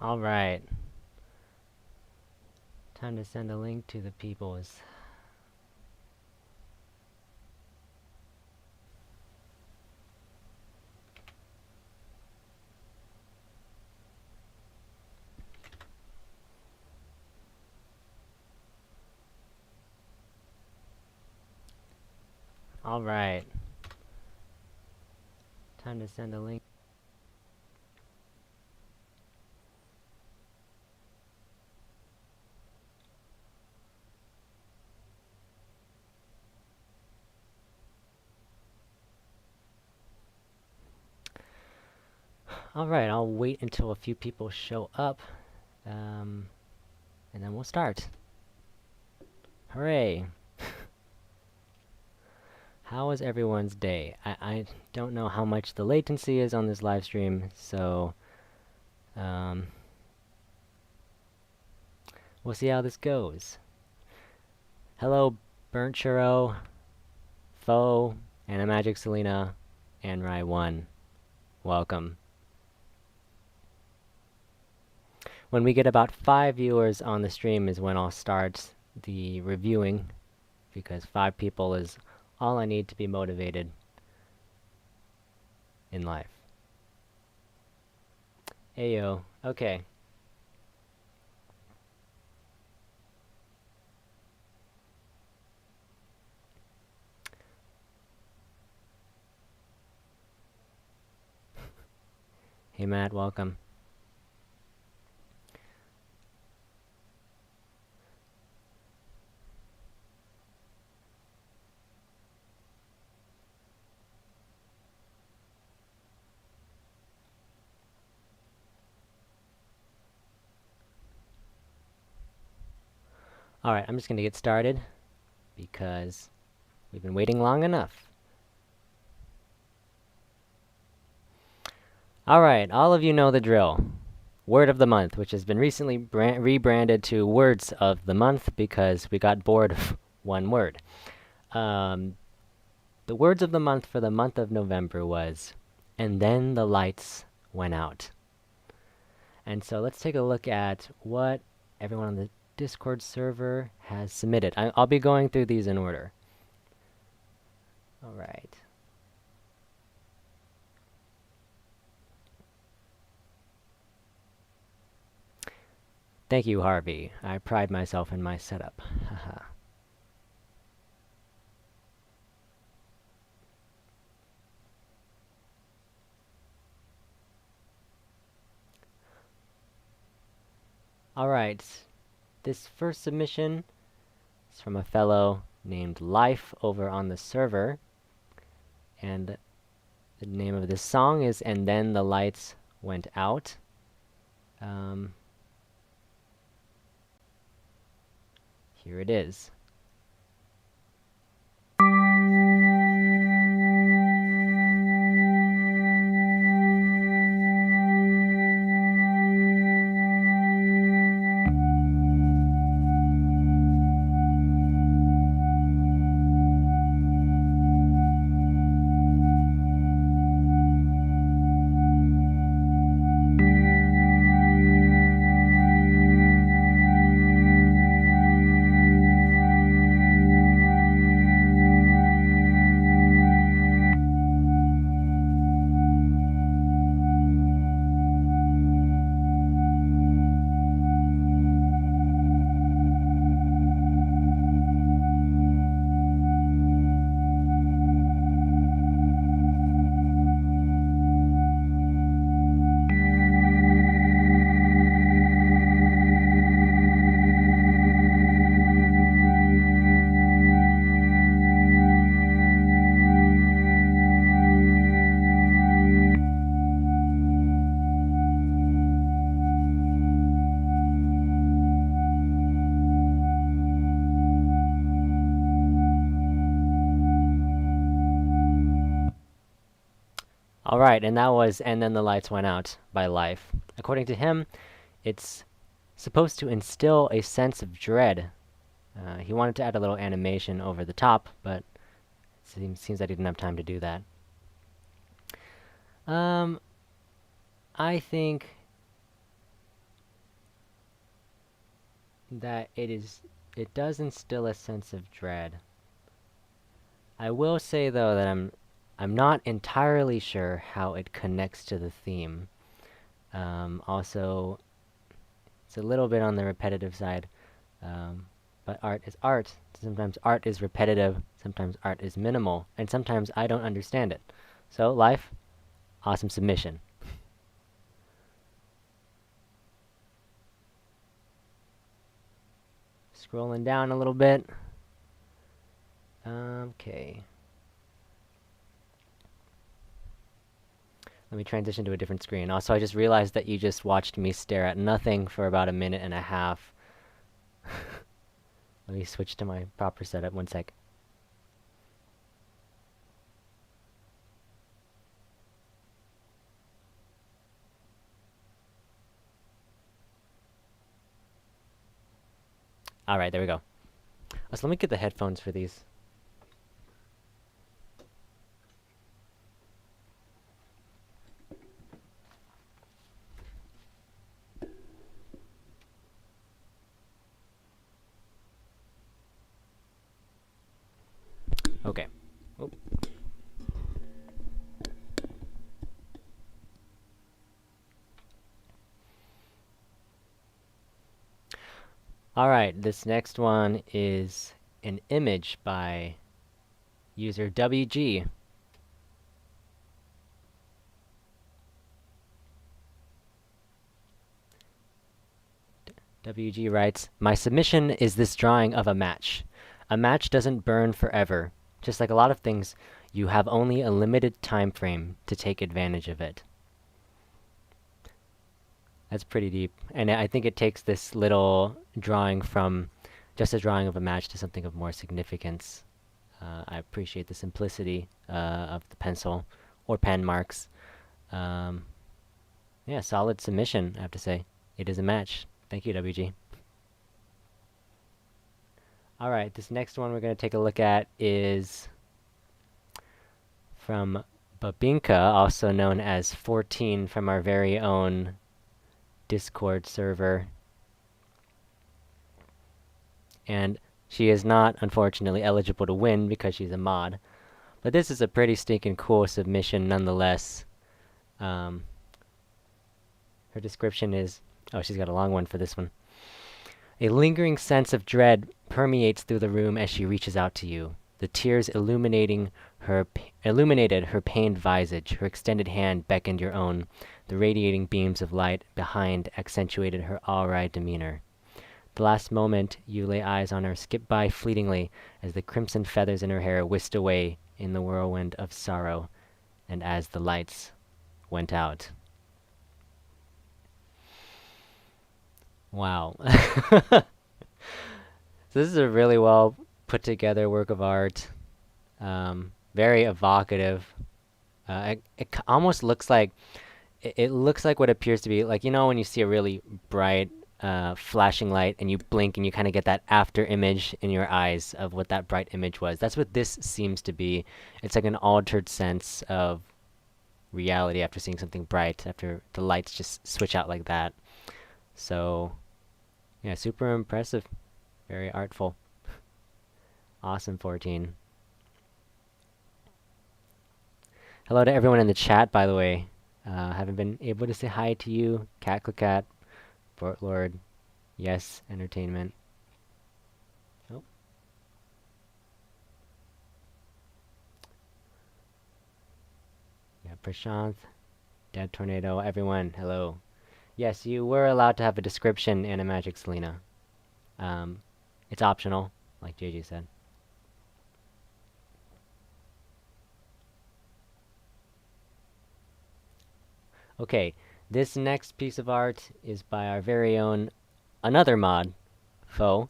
Alright. Time to send a link to the peoples. Alright. Time to send a link. Alright, I'll wait until a few people show up. And then we'll start. Hooray! How was everyone's day? I don't know how much the latency is on this live stream, so we'll see how this goes. Hello, Burnt Churro, Foe, Anna Magic Selena, and Rai1. Welcome. When we get about 5 viewers on the stream is when I'll start the reviewing, because 5 people is all I need to be motivated in life. Ayo, okay. Hey Matt, welcome. Alright, I'm just gonna get started, because we've been waiting long enough. Alright, all of you know the drill. Word of the month, which has been recently rebranded to Words of the Month because we got bored of one word. The words of the month for the month of November was, "And then the lights went out." And so let's take a look at what everyone on the Discord server has submitted. I'll be going through these in order. Alright. Thank you, Harvey. I pride myself in my setup. Haha. Alright. This first submission is from a fellow named Life over on the server. And the name of this song is "And Then the Lights Went Out." Here it is. Alright, and that was "And Then the Lights Went Out" by Life. According to him, it's supposed to instill a sense of dread. He wanted to add a little animation over the top, but it seems that he didn't have time to do that. I think that it does instill a sense of dread. I will say though that I'm not entirely sure how it connects to the theme. Also, it's a little bit on the repetitive side, but art is art. Sometimes art is repetitive, sometimes art is minimal, and sometimes I don't understand it. So, Life, awesome submission. Scrolling down a little bit. Okay. Let me transition to a different screen. Also, I just realized that you just watched me stare at nothing for about a minute and a half. Let me switch to my proper setup. One sec. Alright, there we go. So let me get the headphones for these. Okay. Oh. Alright, this next one is an image by user WG. WG writes, "My submission is this drawing of a match. A match doesn't burn forever. Just like a lot of things, you have only a limited time frame to take advantage of it." That's pretty deep. And I think it takes this little drawing from just a drawing of a match to something of more significance. I appreciate the simplicity of the pencil or pen marks. Um, yeah, solid submission, I have to say. It is a match. Thank you, WG. Alright, this next one we're going to take a look at is from Babinka, also known as 14 from our very own Discord server. And she is not, unfortunately, eligible to win because she's a mod. But this is a pretty stinking cool submission nonetheless. Her description is... Oh, she's got a long one for this one. "A lingering sense of dread permeates through the room as she reaches out to you. The tears illuminated her pained visage. Her extended hand beckoned your own. The radiating beams of light behind accentuated her awry demeanor. The last moment you lay eyes on her skipped by fleetingly as the crimson feathers in her hair whisked away in the whirlwind of sorrow, and as the lights went out." Wow. So this is a really well put together work of art. Very evocative. It almost looks like it looks like what appears to be like, you know, when you see a really bright flashing light and you blink and you kind of get that after image in your eyes of what that bright image was. That's what this seems to be. It's like an altered sense of reality after seeing something bright, after the lights just switch out like that. So yeah, super impressive. Very artful. Awesome, 14. Hello to everyone in the chat, by the way. Haven't been able to say hi to you. Cat, Fort Lord, Yes Entertainment. Oh. Yeah, Prashanth, Dead Tornado, everyone, hello. Yes, you were allowed to have a description in a Magic Selena. It's optional, like JJ said. Okay, this next piece of art is by our very own another mod, Foe,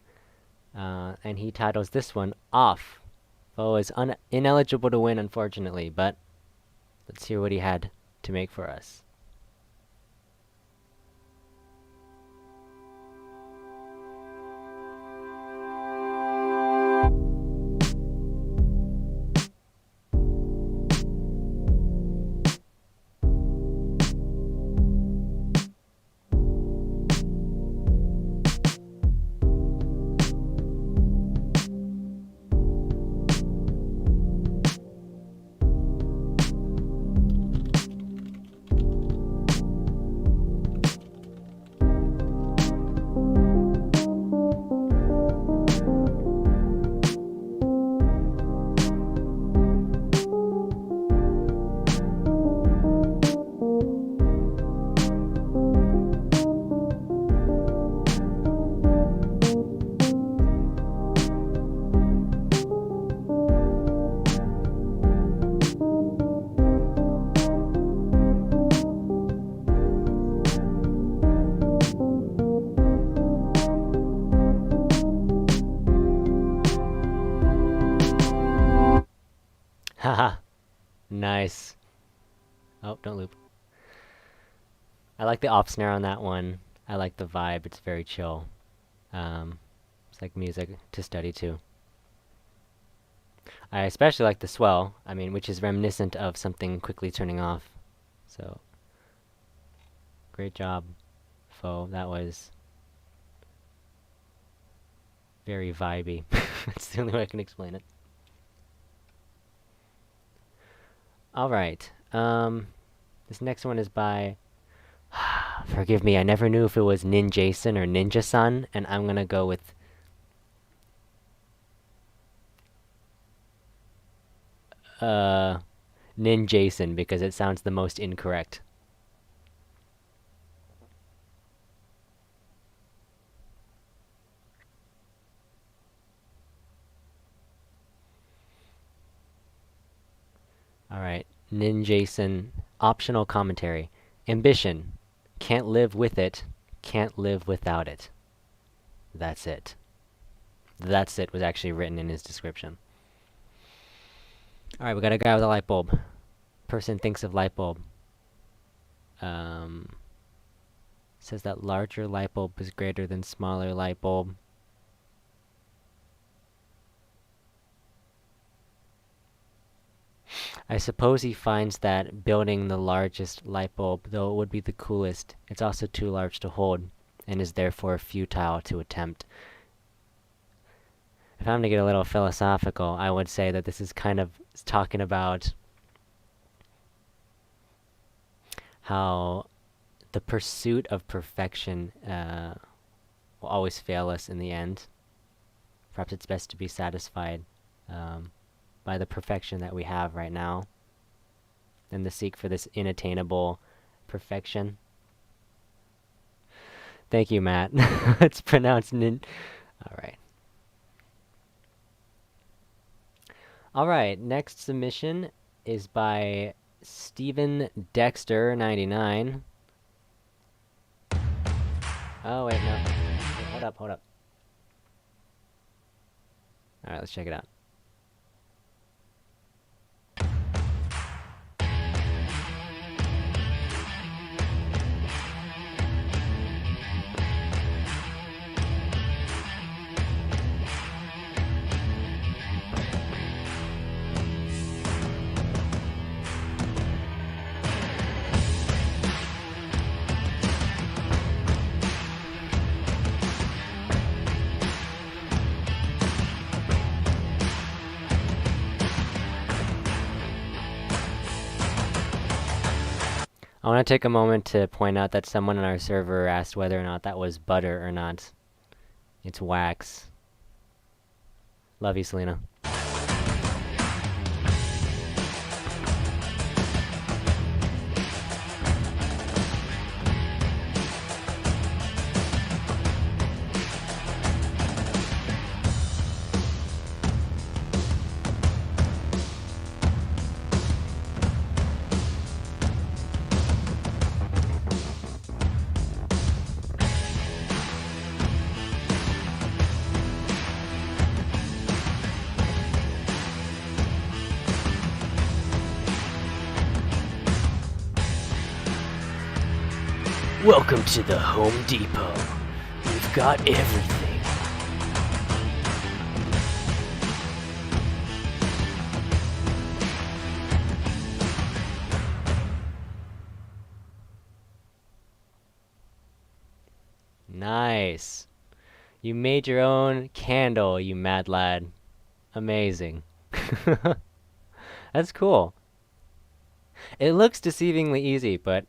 and he titles this one Off. Foe is ineligible to win, unfortunately, but let's hear what he had to make for us. Haha. Nice. Oh, don't loop. I like the off snare on that one. I like the vibe. It's very chill. It's like music to study to. I especially like the swell. I mean, which is reminiscent of something quickly turning off. So, great job, Fo. That was very vibey. That's the only way I can explain it. Alright. This next one is by... Forgive me, I never knew if it was Ninjason or Ninja-san, and I'm gonna go with... Ninjason, because it sounds the most incorrect. Alright, Ninjason, optional commentary. Ambition. Can't live with it, can't live without it. That's it. That's it was actually written in his description. Alright, we got a guy with a light bulb. Person thinks of light bulb. Says that larger light bulb is greater than smaller light bulb. I suppose he finds that building the largest light bulb, though it would be the coolest, it's also too large to hold, and is therefore futile to attempt. If I'm to get a little philosophical, I would say that this is kind of talking about how the pursuit of perfection will always fail us in the end. Perhaps it's best to be satisfied by the perfection that we have right now, and the seek for this inattainable perfection. Thank you, Matt. It's pronounced Alright. Alright, next submission is by Steven Dexter99. Oh, wait, no. Wait, hold up. Alright, let's check it out. I want to take a moment to point out that someone on our server asked whether or not that was butter or not. It's wax. Love you, Selena. Welcome to the Home Depot. We've got everything. Nice. You made your own candle, you mad lad. Amazing. That's cool. It looks deceivingly easy, but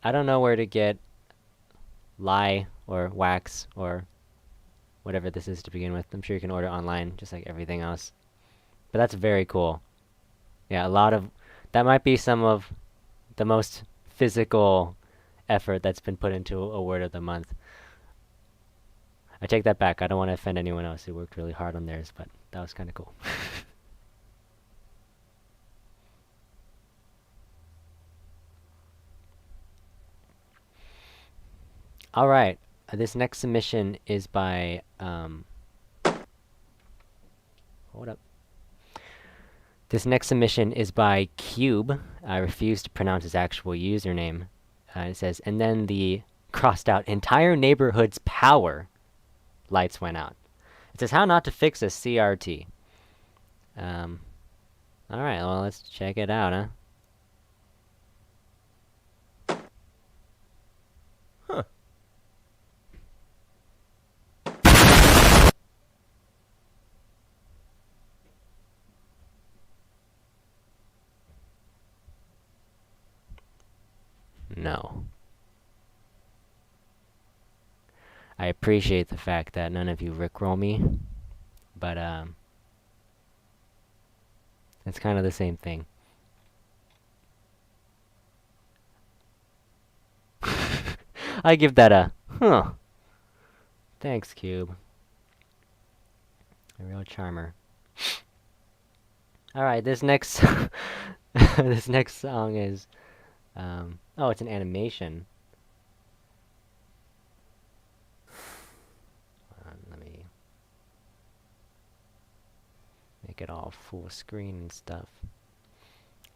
I don't know where to get lye or wax or whatever this is to begin with. I'm sure you can order online just like everything else. But that's very cool. Yeah, that might be some of the most physical effort that's been put into a word of the month. I take that back. I don't want to offend anyone else who worked really hard on theirs, but that was kind of cool. Alright, this next submission is by, hold up. This next submission is by Cube. I refuse to pronounce his actual username. It says, and then the crossed out entire neighborhood's power lights went out. It says how not to fix a CRT. Alright, well, let's check it out, huh? Huh. No. I appreciate the fact that none of you rickroll me, but it's kind of the same thing. I give that a huh. Thanks, Cube. A real charmer. Alright, this next this next song is oh, it's an animation. Let me make it all full screen and stuff.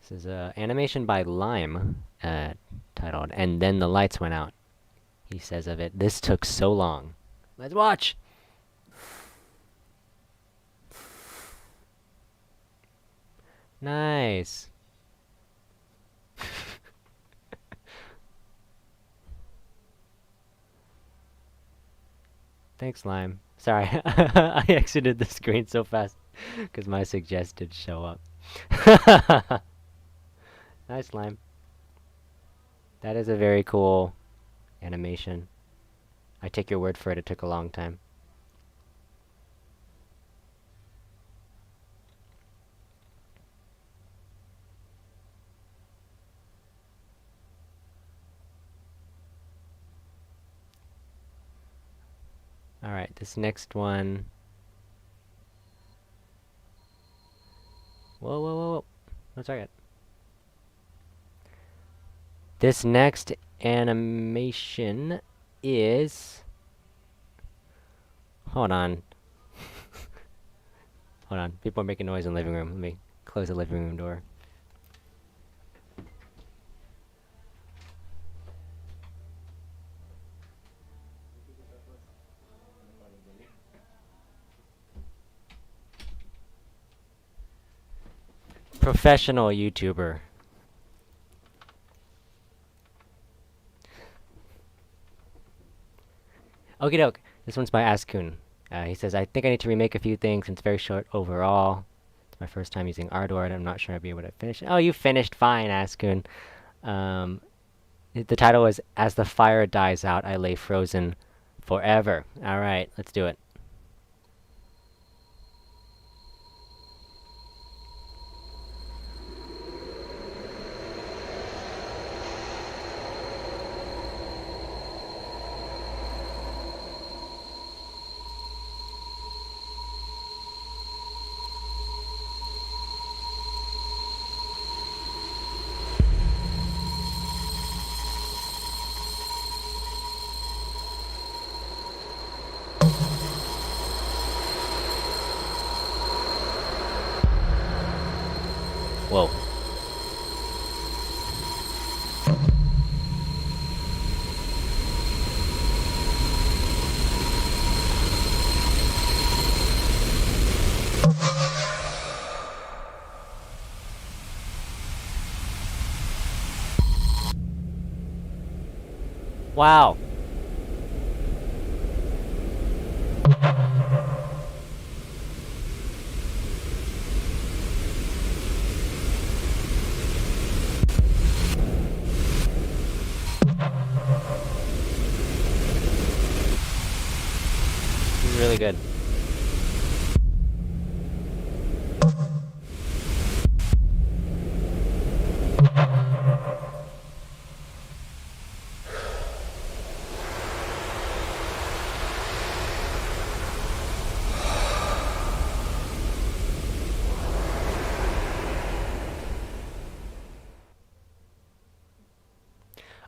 This is a animation by Lime, titled "And Then the Lights Went Out." He says of it, "This took so long." Let's watch. Nice. Thanks, Lime. Sorry, I exited the screen so fast because my suggested show up. Nice, Lime. That is a very cool animation. I take your word for it, it took a long time. Alright, this next one... Whoa, whoa, whoa, whoa. No target. This next animation is... Hold on. Hold on. People are making noise in the living room. Let me close the living room door. Professional YouTuber. Okie doke. This one's by Askun. He says, I think I need to remake a few things since it's very short overall. It's my first time using Ardword. I'm not sure I'll be able to finish it. Oh, you finished fine, Askun. The title is As the Fire Dies Out, I Lay Frozen Forever. Alright, let's do it. Whoa. Wow. This is really good.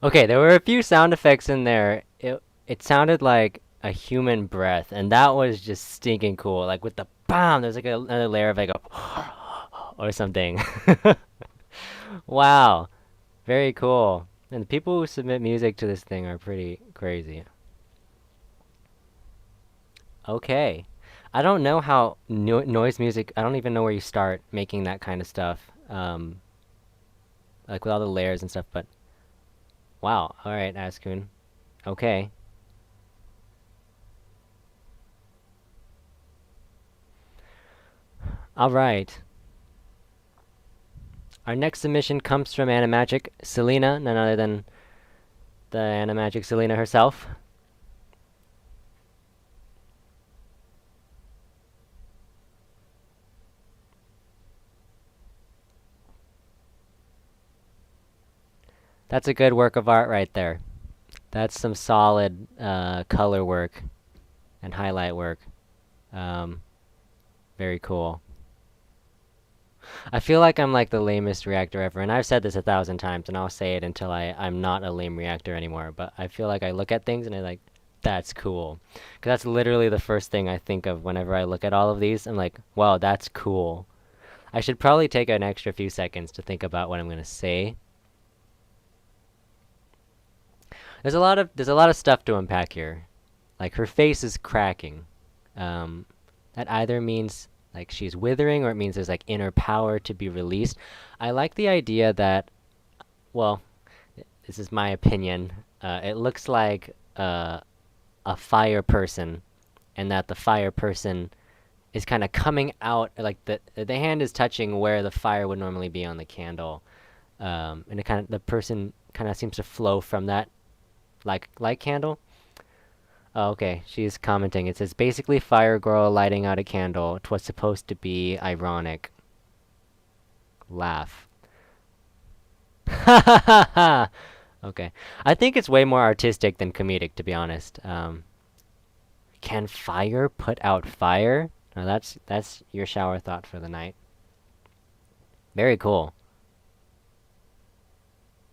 Okay, there were a few sound effects in there. It sounded like a human breath, and that was just stinking cool. Like with the BAM, there's like another layer of like a or something. Wow, very cool. And the people who submit music to this thing are pretty crazy. Okay. I don't know how noise music, I don't even know where you start making that kind of stuff. Like with all the layers and stuff, but wow. All right, Askun. Okay. All right. Our next submission comes from Animagic Selena, none other than the Animagic Selena herself. That's a good work of art right there. That's some solid color work and highlight work. Um, very cool. I feel like I'm like the lamest reactor ever, and I've said this 1,000 times, and I'll say it until I'm not a lame reactor anymore. But I feel like I look at things and I like, that's cool, because that's literally the first thing I think of whenever I look at all of these. I'm like, wow, that's cool. I should probably take an extra few seconds to think about what I'm gonna say. There's a lot of stuff to unpack here. Like her face is cracking. Um, that either means like she's withering or it means there's like inner power to be released. I like the idea that, well, this is my opinion. It looks like a fire person, and that the fire person is kind of coming out, like the hand is touching where the fire would normally be on the candle, and it kind of the person kind of seems to flow from that like candle. Oh, okay, she's commenting. It says basically Fire Girl lighting out a candle. 'Twas supposed to be ironic. Laugh. Ha ha ha ha! Okay. I think it's way more artistic than comedic, to be honest. Can fire put out fire? Now that's your shower thought for the night. Very cool.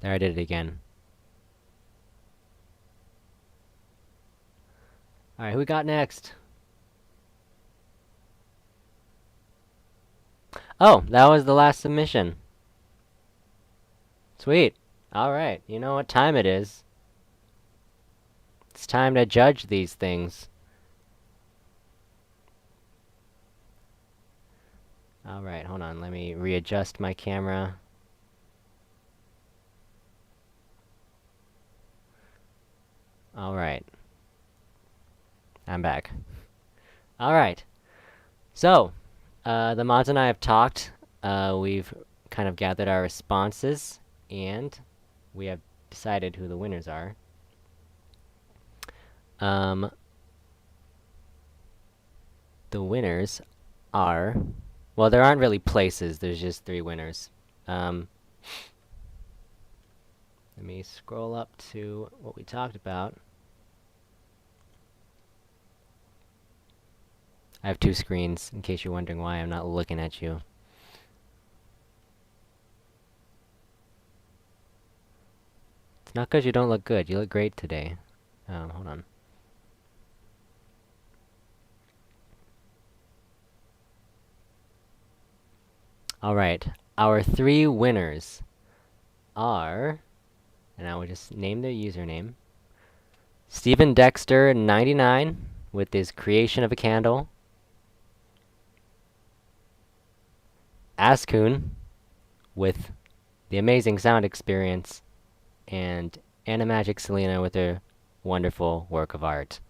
There, I did it again. Alright, who we got next? Oh, that was the last submission. Sweet. Alright, you know what time it is. It's time to judge these things. Alright, hold on. Let me readjust my camera. Alright. I'm back. Alright. So, the mods and I have talked. We've kind of gathered our responses, and we have decided who the winners are. The winners are... Well, there aren't really places. There's just 3 winners. Let me scroll up to what we talked about. I have 2 screens, in case you're wondering why I'm not looking at you. It's not because you don't look good. You look great today. Hold on. Alright, our 3 winners are... And I will just name their username. Stephen Dexter 99 with his creation of a candle. Askun with the amazing sound experience. And Animagic Selena with her wonderful work of art.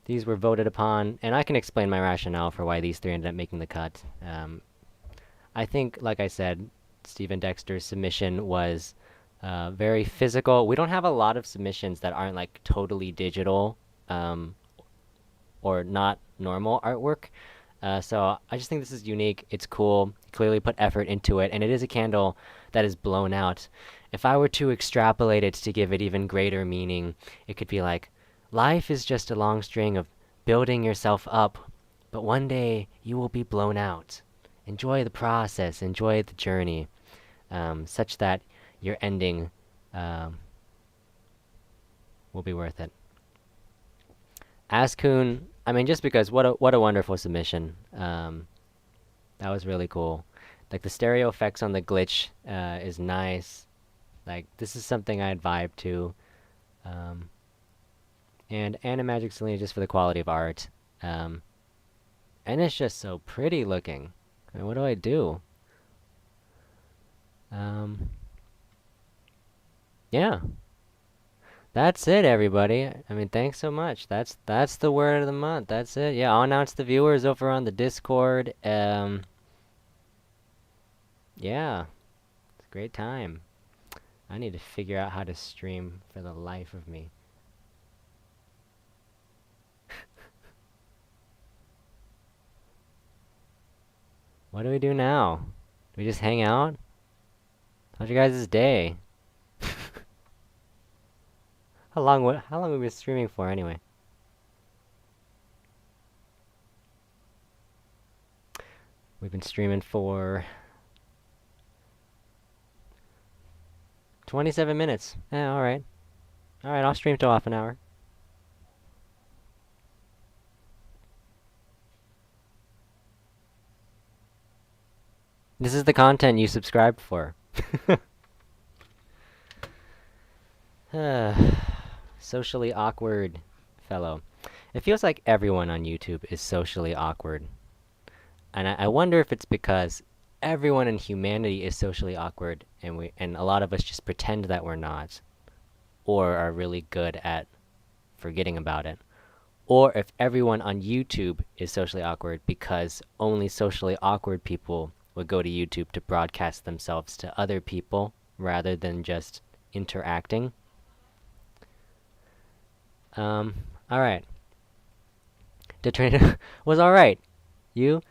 These were voted upon, and I can explain my rationale for why these 3 ended up making the cut. I think, like I said, Stephen Dexter's submission was very physical. We don't have a lot of submissions that aren't like totally digital or not normal artwork. So I just think this is unique. It's cool. Clearly put effort into it, and it is a candle that is blown out. If I were to extrapolate it to give it even greater meaning, it could be like, life is just a long string of building yourself up, but one day you will be blown out. Enjoy the process, enjoy the journey, such that your ending will be worth it. Askun, I mean, just because what a wonderful submission. That was really cool. Like the stereo effects on the glitch is nice. Like this is something I'd vibe to. Um, and Animagic Selena just for the quality of art. Um, and it's just so pretty looking. I mean, what do I do? Um, yeah, that's it, everybody. I mean, thanks so much. That's the word of the month. That's it. Yeah, I'll announce the viewers over on the Discord. Yeah, it's a great time. I need to figure out how to stream for the life of me. What do we do now? Do we just hang out? How's your guys' day? How long have we been streaming for anyway? We've been streaming for 27 minutes. Yeah, alright. Alright, I'll stream till half an hour. This is the content you subscribed for. Socially awkward fellow. It feels like everyone on YouTube is socially awkward. And I wonder if it's because everyone in humanity is socially awkward and a lot of us just pretend that we're not or are really good at forgetting about it. Or if everyone on YouTube is socially awkward because only socially awkward people would go to YouTube to broadcast themselves to other people rather than just interacting. Alright. The trainer was alright. You?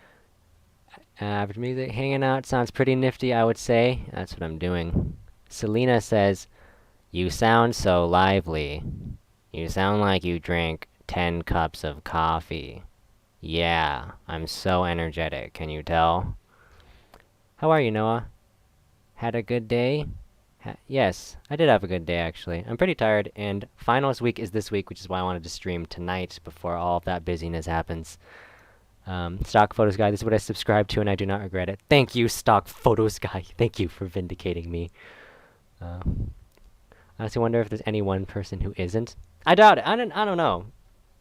Average music, hanging out, sounds pretty nifty, I would say. That's what I'm doing. Selena says, "You sound so lively. You sound like you drank 10 cups of coffee. Yeah, I'm so energetic, can you tell?" How are you, Noah? Had a good day? Yes, I did have a good day, actually. I'm pretty tired, and finals week is this week, which is why I wanted to stream tonight before all of that busyness happens. Stock Photos Guy, this is what I subscribe to, and I do not regret it. Thank you, Stock Photos Guy. Thank you for vindicating me. I also wonder if there's any one person who isn't. I doubt it. I don't know.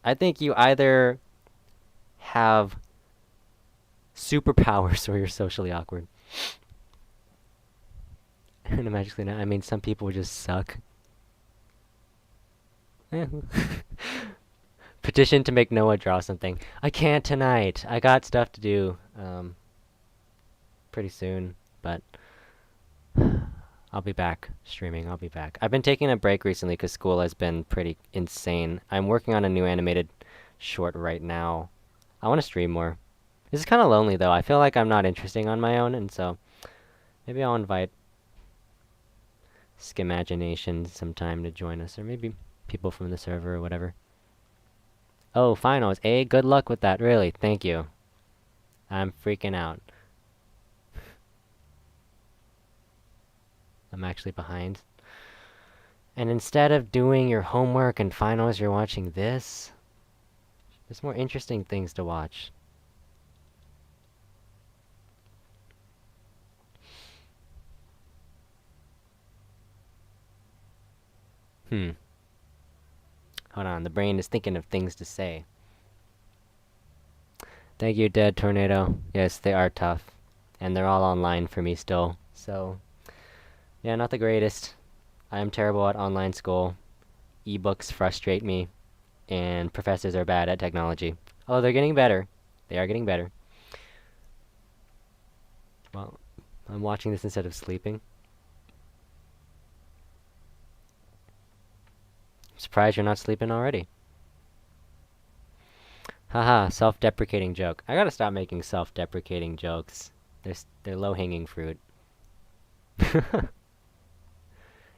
I think you either have superpowers or you're socially awkward. And magically not. I mean, some people just suck. Petition to make Noah draw something. I can't tonight. I got stuff to do. Pretty soon, but I'll be back streaming. I'll be back. I've been taking a break recently because school has been pretty insane. I'm working on a new animated short right now. I want to stream more. This is kind of lonely though. I feel like I'm not interesting on my own, and so maybe I'll invite Skimagination sometime to join us, or maybe people from the server or whatever. Oh, finals. Good luck with that. Really, thank you. I'm freaking out. I'm actually behind. And instead of doing your homework and finals, you're watching this? There's more interesting things to watch. Hold on, the brain is thinking of things to say. Thank you, Dead Tornado. Yes, they are tough. And they're all online for me still. So, yeah, not the greatest. I am terrible at online school. Ebooks frustrate me. And professors are bad at technology. Although they're getting better. They are getting better. Well, I'm watching this instead of sleeping. I'm surprised you're not sleeping already. Haha, self-deprecating joke. I gotta stop making self-deprecating jokes. They're low-hanging fruit.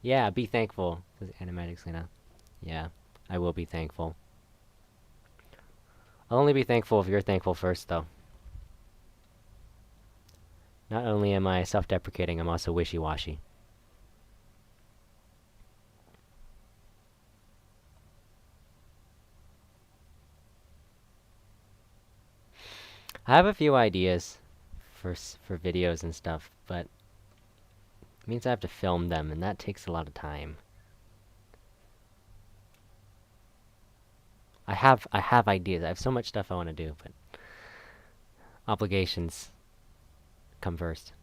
Yeah, be thankful, says Animatic Selena. Yeah, I will be thankful. I'll only be thankful if you're thankful first, though. Not only am I self-deprecating, I'm also wishy-washy. I have a few ideas for videos and stuff, but it means I have to film them, and that takes a lot of time. I have ideas. I have so much stuff I want to do, but obligations come first.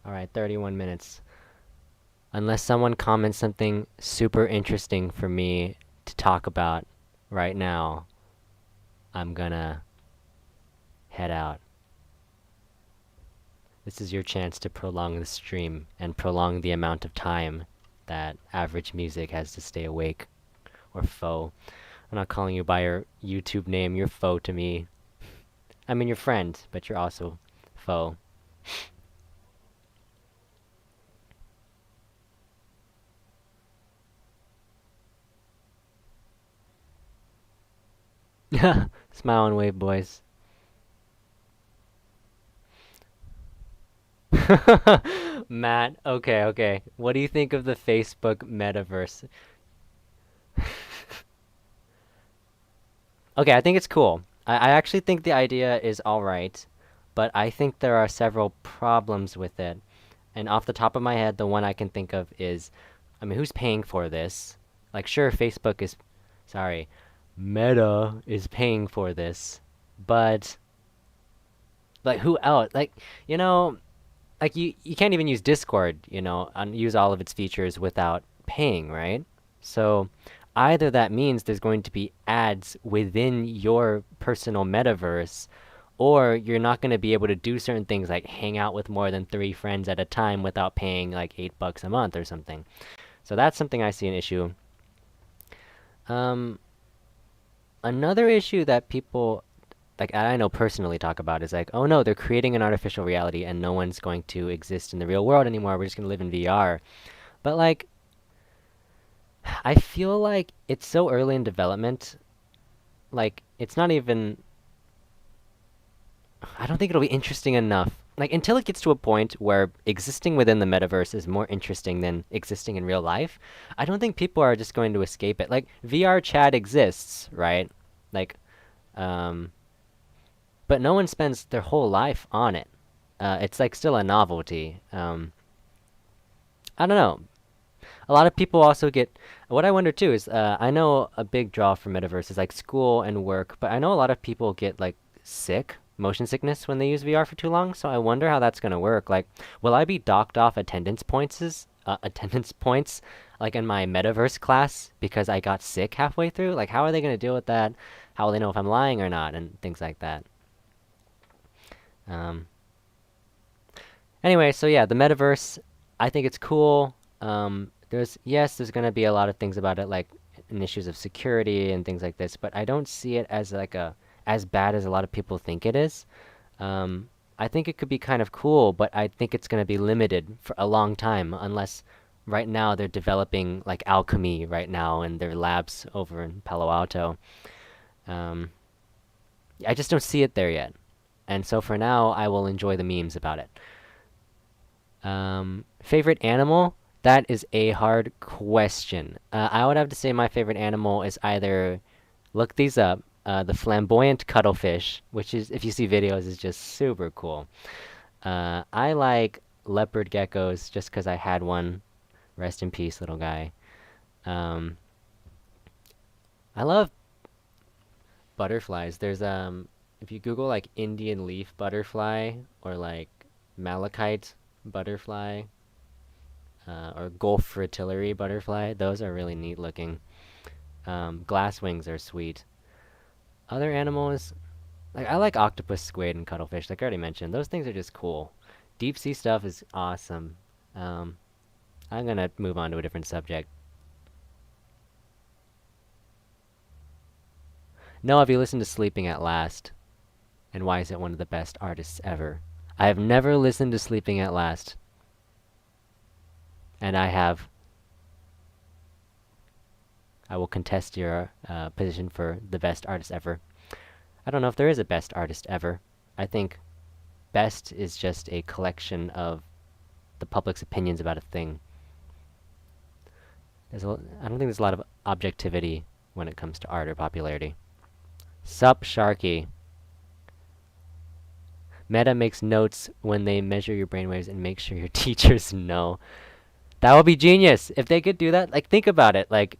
All right, 31 minutes. Unless someone comments something super interesting for me to talk about right now, I'm gonna head out. This is your chance to prolong the stream and prolong the amount of time that average music has to stay awake. Or foe. I'm not calling you by your YouTube name. You're foe to me. I mean, you're friend, but you're also foe. Smile and wave, boys. Matt, okay, okay. What do you think of the Facebook metaverse? Okay, I think it's cool. I actually think the idea is alright, but I think there are several problems with it. And off the top of my head, the one I can think of is, I mean, who's paying for this? Like, sure, Facebook is, sorry, Meta is paying for this, but, like, who else? Like, you know, like you can't even use Discord, and use all of its features without paying, right? So either that means there's going to be ads within your personal metaverse, or you're not going to be able to do certain things like hang out with more than 3 friends at a time without paying like $8 a month or something. So that's something I see an issue. Um, Another issue that people like I know personally talk about is like, oh no, they're creating an artificial reality and no one's going to exist in the real world anymore. We're just going to live in VR. But like I feel like it's so early in development. Like it's not even I don't think it'll be interesting enough. Like until it gets to a point where existing within the metaverse is more interesting than existing in real life, I don't think people are just going to escape it. Like VR chat exists, right? Like um but no one spends their whole life on it. It's like still a novelty. I don't know. A lot of people also get. What I wonder too is, I know a big draw for metaverse is like school and work, but I know a lot of people get like sick, motion sickness when they use VR for too long. So I wonder how that's gonna work. Like, will I be docked off attendance points, like in my metaverse class because I got sick halfway through? Like, how are they gonna deal with that? How will they know if I'm lying or not, and things like that. Um, anyway, so yeah, the metaverse, I think it's cool. There's gonna be a lot of things about it, like issues of security and things like this, but I don't see it as like as bad as a lot of people think it is. I think it could be kind of cool, but I think it's gonna be limited for a long time, unless right now they're developing like alchemy right now in their labs over in Palo Alto. Um, I just don't see it there yet. And so for now, I will enjoy the memes about it. Favorite animal? That is a hard question. I would have to say my favorite animal is either, look these up, the flamboyant cuttlefish, which is, if you see videos, is just super cool. I like leopard geckos just 'cause I had one. Rest in peace, little guy. Um, I love butterflies. If you Google like Indian leaf butterfly or like malachite butterfly, or Gulf fritillary butterfly, those are really neat looking. Glass wings are sweet. Other animals, like I like octopus, squid, and cuttlefish. Like I already mentioned, those things are just cool. Deep sea stuff is awesome. Um, I'm gonna move on to a different subject. No, have you listened to Sleeping at Last? And why is it one of the best artists ever? I have never listened to Sleeping at Last, and I will contest your position for the best artist ever. I don't know if there is a best artist ever. I think best is just a collection of the public's opinions about a thing. I don't think there's a lot of objectivity when it comes to art or popularity. Sup, Sharky. Meta makes notes when they measure your brainwaves and make sure your teachers know. That would be genius if they could do that. Like, think about it. Like,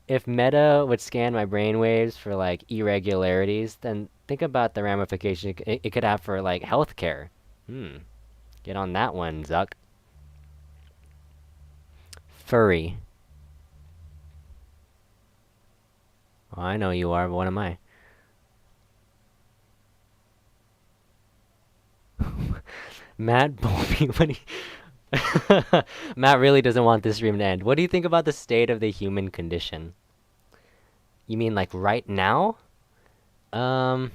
if Meta would scan my brainwaves for like irregularities, then think about the ramification it could have for like healthcare. Get on that one, Zuck. Furry. Well, I know you are, but what am I? Matt Bowlby, what do you... Matt really doesn't want this stream to end. What do you think about the state of the human condition? You mean like right now? I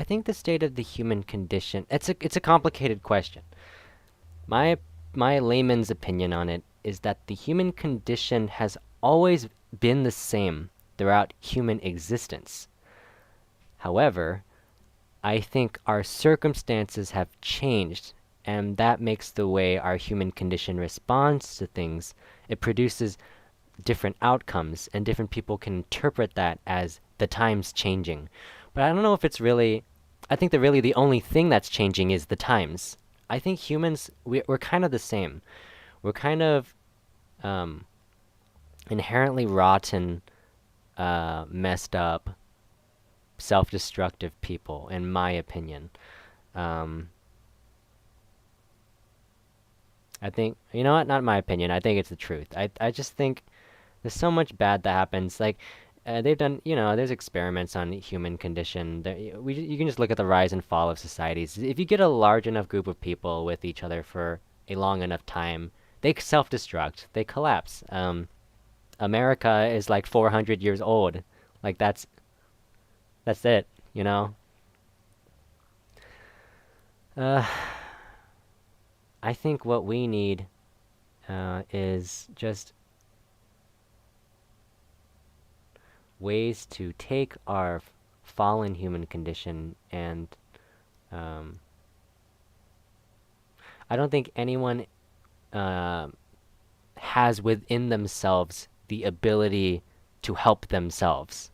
think the state of the human condition, it's a complicated question. My layman's opinion on it is that the human condition has always been the same throughout human existence. However, I think our circumstances have changed, and that makes the way our human condition responds to things. It produces different outcomes, and different people can interpret that as the times changing. But I don't know if it's really... I think that really the only thing that's changing is the times. I think humans, we're kind of the same. We're kind of inherently rotten, messed up, self-destructive people, in my opinion. I think, you know what, not my opinion, I think it's the truth. I just think there's so much bad that happens. Like, they've done, there's experiments on human condition. You can just look at the rise and fall of societies. If you get a large enough group of people with each other for a long enough time, they self-destruct, they collapse. America is like 400 years old. Like, that's it, you know? I think what we need is just ways to take our fallen human condition and I don't think anyone has within themselves the ability to help themselves.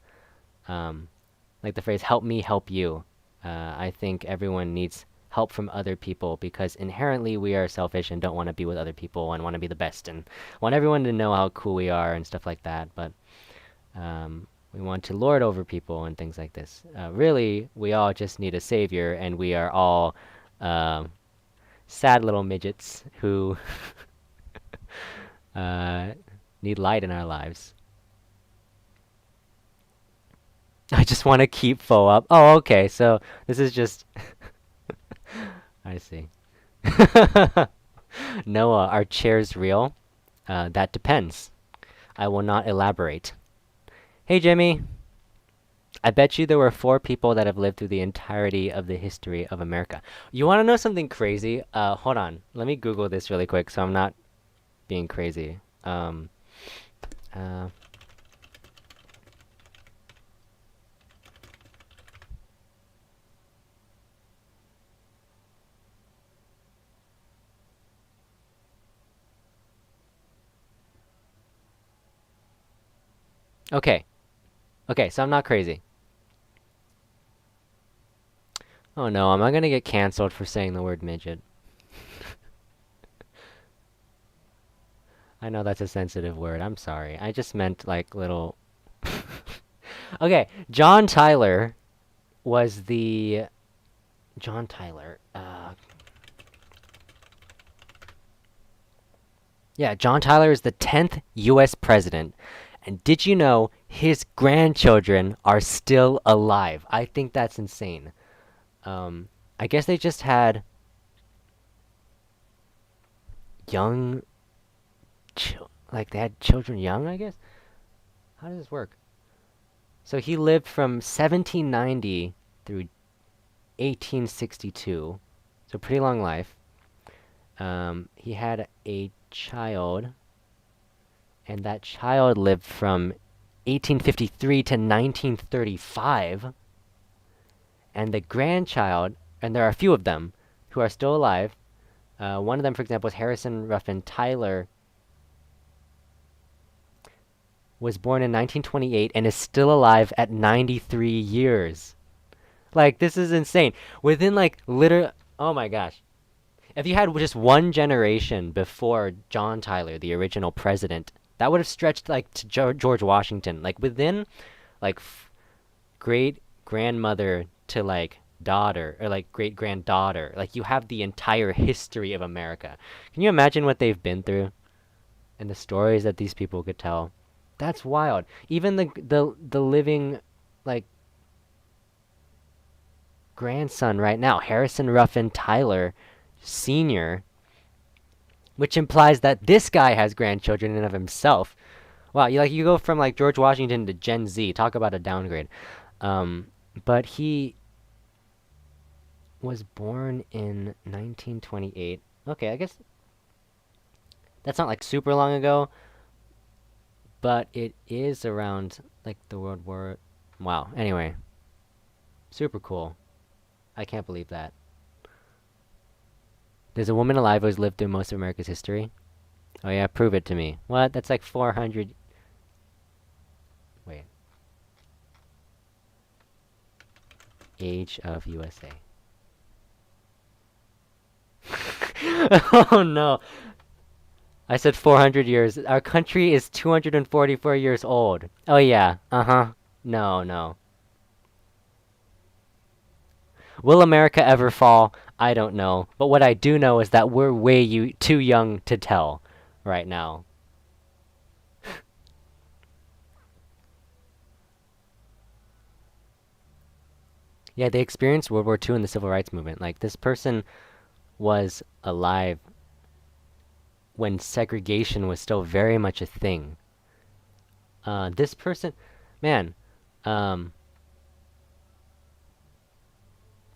Like the phrase, help me help you. I think everyone needs help from other people because inherently we are selfish and don't want to be with other people and want to be the best and want everyone to know how cool we are and stuff like that. But we want to lord over people and things like this. Really, we all just need a savior, and we are all sad little midgets who need light in our lives. I just want to keep Fo up. Oh, okay, so this is just... I see. Noah, are chairs real? That depends. I will not elaborate. Hey, Jimmy. I bet you there were 4 people that have lived through the entirety of the history of America. You want to know something crazy? Hold on. Let me Google this really quick so I'm not being crazy. Okay. Okay, so I'm not crazy. Oh no, am I gonna get canceled for saying the word midget? I know that's a sensitive word. I'm sorry. I just meant like little... Okay, John Tyler was the... John Tyler. Yeah, John Tyler is the 10th U.S. president. And did you know his grandchildren are still alive? I think that's insane. I guess they just had young... like, they had children young, I guess? How does this work? So he lived from 1790 through 1862. So pretty long life. He had a child, and that child lived from 1853 to 1935. And the grandchild, and there are a few of them, who are still alive. One of them, for example, is Harrison Ruffin Tyler, was born in 1928 and is still alive at 93 years. Like, this is insane. Within, like, oh my gosh. If you had just one generation before John Tyler, the original president, that would have stretched, like, to George Washington. Like, within, like, great grandmother to, like, daughter, or, like, great granddaughter. Like, you have the entire history of America. Can you imagine what they've been through? And the stories that these people could tell? That's wild. Even the living, like, grandson right now, Harrison Ruffin Tyler Sr., which implies that this guy has grandchildren in and of himself. Wow, you go from like George Washington to Gen Z. Talk about a downgrade. But he was born in 1928. Okay, I guess that's not like super long ago, but it is around like the World War. Wow. Anyway, super cool. I can't believe that. There's a woman alive who's lived through most of America's history. Oh yeah, prove it to me. What? That's like 400. Wait. Age of USA. Oh no. I said 400 years. Our country is 244 years old. Oh yeah. Uh-huh. No, no. Will America ever fall? I don't know. But what I do know is that we're too young to tell right now. Yeah, they experienced World War II and the Civil Rights Movement. Like, this person was alive when segregation was still very much a thing. This person, man, born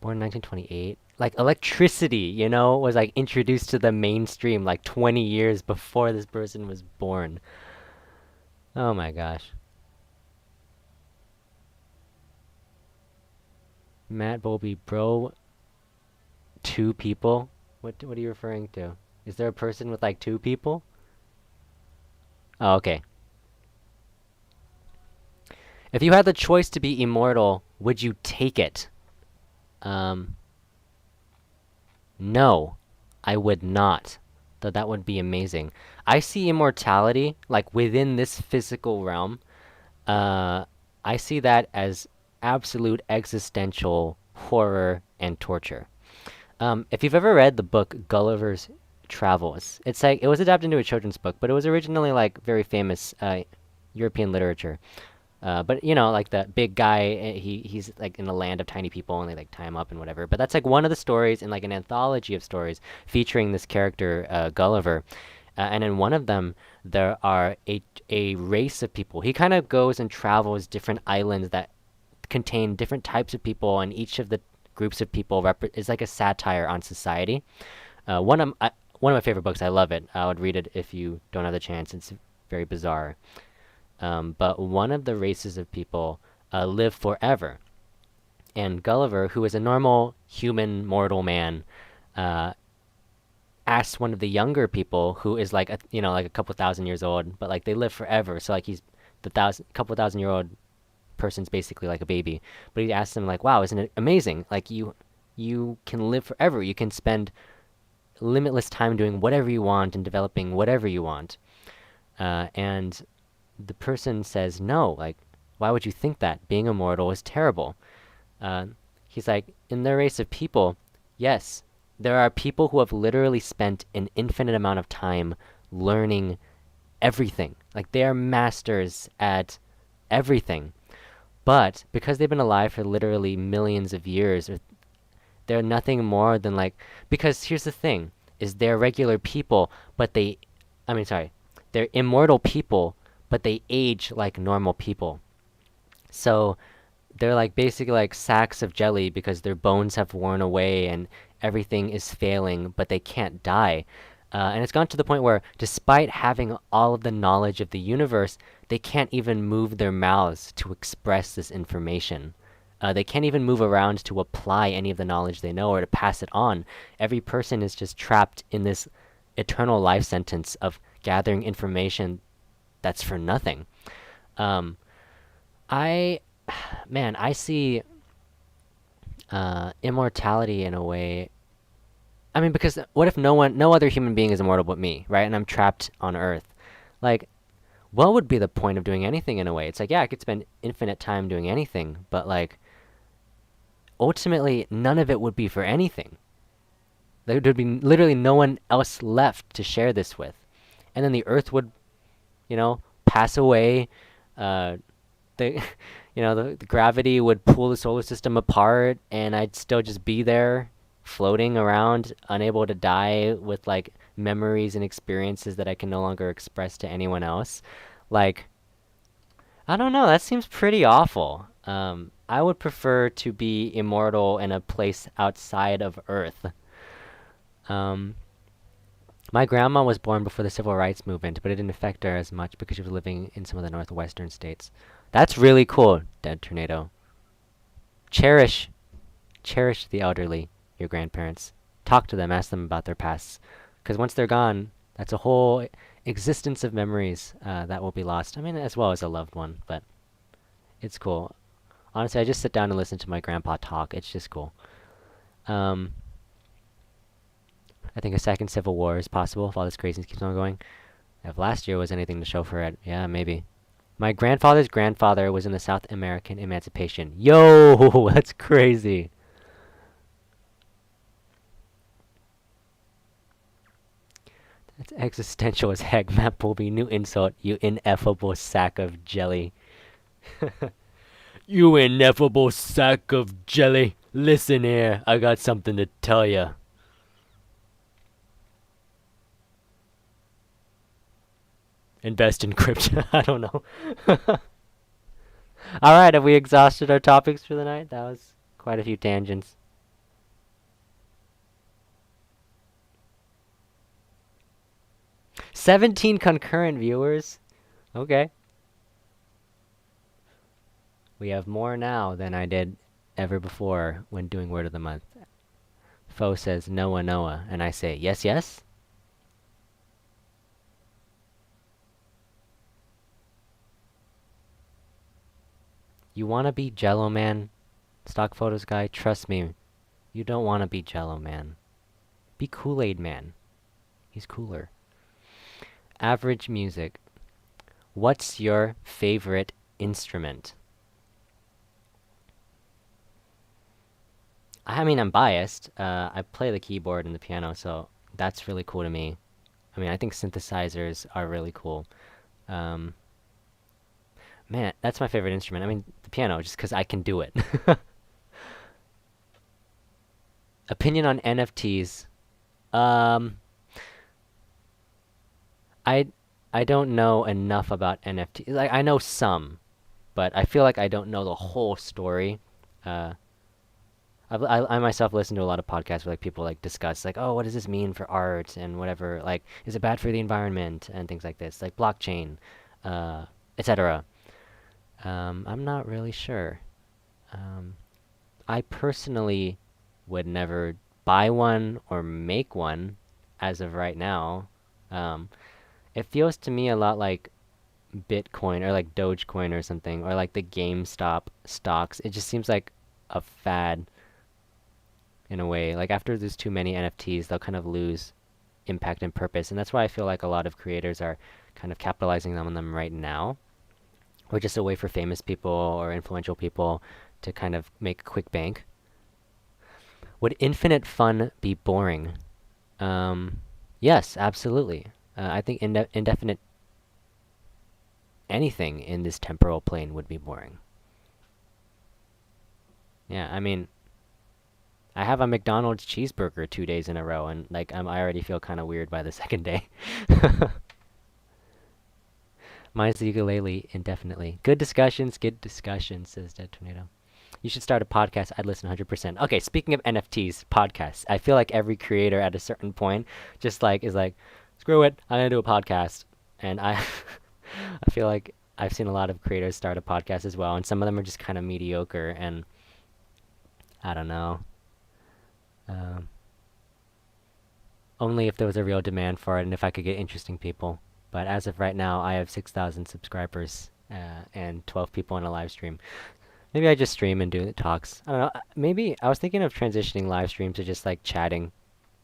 in 1928. Like, electricity, was like introduced to the mainstream like 20 years before this person was born. Oh my gosh. Matt Bowlby, bro, two people? What are you referring to? Is there a person with like two people? Oh, okay. If you had the choice to be immortal, would you take it? No, I would not. Though that would be amazing. I see immortality, like within this physical realm. I see that as absolute existential horror and torture. If you've ever read the book Gulliver's Travels, it's like it was adapted into a children's book, but it was originally like very famous European literature. But like the big guy, he's like in a land of tiny people, and they like tie him up and whatever. But that's like one of the stories in like an anthology of stories featuring this character Gulliver. And in one of them, there are a race of people. He kind of goes and travels different islands that contain different types of people, and each of the groups of people is like a satire on society. One of my favorite books. I love it. I would read it if you don't have the chance. It's very bizarre. But one of the races of people live forever. And Gulliver, who is a normal human mortal man, asks one of the younger people, who is like like a couple thousand years old, but like they live forever. So like he's the couple thousand-year-old person's basically like a baby. But he asks him like, "Wow, isn't it amazing? Like you can live forever. You can spend limitless time doing whatever you want and developing whatever you want." And the person says, "No, like, why would you think that? Being immortal is terrible." He's like, "In the race of people, yes, there are people who have literally spent an infinite amount of time learning everything. Like, they are masters at everything. But because they've been alive for literally millions of years, they're nothing more than like, because here's the thing, is they're regular people, but they're immortal people, but they age like normal people. So they're like basically like sacks of jelly because their bones have worn away and everything is failing, but they can't die. And it's gone to the point where, despite having all of the knowledge of the universe, they can't even move their mouths to express this information. They can't even move around to apply any of the knowledge they know or to pass it on. Every person is just trapped in this eternal life sentence of gathering information that's for nothing. Um, I, man, I see immortality in a way. I mean, because what if no other human being is immortal but me, right? And I'm trapped on Earth. Like, what would be the point of doing anything in a way? It's like, yeah, I could spend infinite time doing anything, but like, ultimately, none of it would be for anything. There'd be literally no one else left to share this with. And then the Earth would, pass away. Uh, the, the gravity would pull the solar system apart, and I'd still just be there, floating around, unable to die with like memories and experiences that I can no longer express to anyone else. Like, I don't know, that seems pretty awful. I would prefer to be immortal in a place outside of Earth. Um, my grandma was born before the civil rights movement, but it didn't affect her as much because she was living in some of the northwestern states. That's really cool, Dead Tornado. Cherish, cherish the elderly, your grandparents. Talk to them, ask them about their pasts. Because once they're gone, that's a whole existence of memories that will be lost. I mean, as well as a loved one, but it's cool. Honestly, I just sit down and listen to my grandpa talk. It's just cool. Um, I think a second civil war is possible if all this craziness keeps on going. If last year was anything to show for it, yeah, maybe. My grandfather's grandfather was in the South American Emancipation. Yo, that's crazy. That's existential as heck, Matt Bowlby. New insult, you ineffable sack of jelly. You ineffable sack of jelly. Listen here, I got something to tell ya. Invest in crypto. I don't know. Alright, have we exhausted our topics for the night? That was quite a few tangents. 17 concurrent viewers? Okay. We have more now than I did ever before when doing Word of the Month. Foe says Noah Noah, and I say yes yes. You wanna be Jello Man? Stock photos guy, trust me. You don't wanna be Jello Man. Be Kool-Aid Man. He's cooler. Average music. What's your favorite instrument? I mean, I'm biased. I play the keyboard and the piano, so that's really cool to me. I mean, I think synthesizers are really cool. Um, Man, that's my favorite instrument. I mean, the piano, just because I can do it. Opinion on NFTs. Um, I I don't know enough about NFTs. Like, I know some, but I feel like I don't know the whole story. Uh, I myself listen to a lot of podcasts where like people like discuss like, oh, what does this mean for art and whatever? Like, is it bad for the environment and things like this, like blockchain, etc. I'm not really sure. Um, I personally would never buy one or make one as of right now. Um, it feels to me a lot like Bitcoin or like Dogecoin or something, or like the GameStop stocks. It just seems like a fad in a way. Like after there's too many NFTs, they'll kind of lose impact and purpose, and that's why I feel like a lot of creators are kind of capitalizing on them right now, or just a way for famous people or influential people to kind of make a quick bank. Would infinite fun be boring? Um, yes, absolutely. I think indefinite anything in this temporal plane would be boring. Yeah, I mean, I have a McDonald's cheeseburger 2 days in a row, and like I already feel kind of weird by the second day. Mine's the ukulele indefinitely. Good discussions, says Dead Tornado. You should start a podcast. I'd listen 100%. Okay, speaking of NFTs, podcasts. I feel like every creator at a certain point just like is like, screw it, I'm gonna do a podcast. And I I feel like I've seen a lot of creators start a podcast as well, and some of them are just kind of mediocre. And I don't know. Um, Only if there was a real demand for it and if I could get interesting people. But as of right now, I have 6,000 subscribers and 12 people in a live stream. Maybe I just stream and do the talks. I don't know. Maybe I was thinking of transitioning live stream to just like chatting.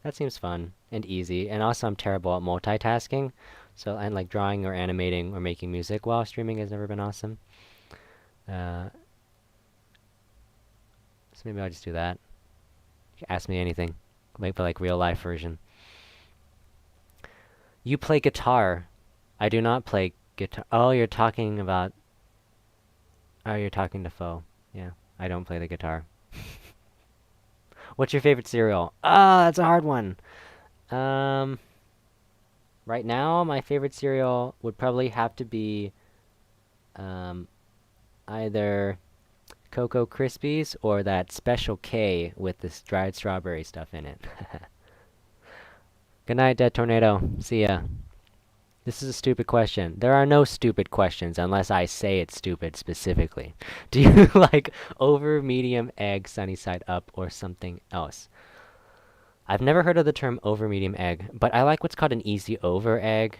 That seems fun and easy. And also, I'm terrible at multitasking. So, and like drawing or animating or making music while streaming has never been awesome. Uh, so maybe I'll just do that. Ask me anything. Like the like real life version. You play guitar. I do not play guitar. Oh, you're talking about. Oh, you're talking to Foe. Yeah, I don't play the guitar. What's your favorite cereal? Ah, that's a hard one. Um, right now, my favorite cereal would probably have to be um, either Cocoa Krispies or that Special K with this dried strawberry stuff in it. Good night, Dead Tornado. See ya. This is a stupid question. There are no stupid questions unless I say it's stupid specifically. Do you like over, medium, egg, sunny side up, or something else? I've never heard of the term over, medium, egg, but I like what's called an easy over egg.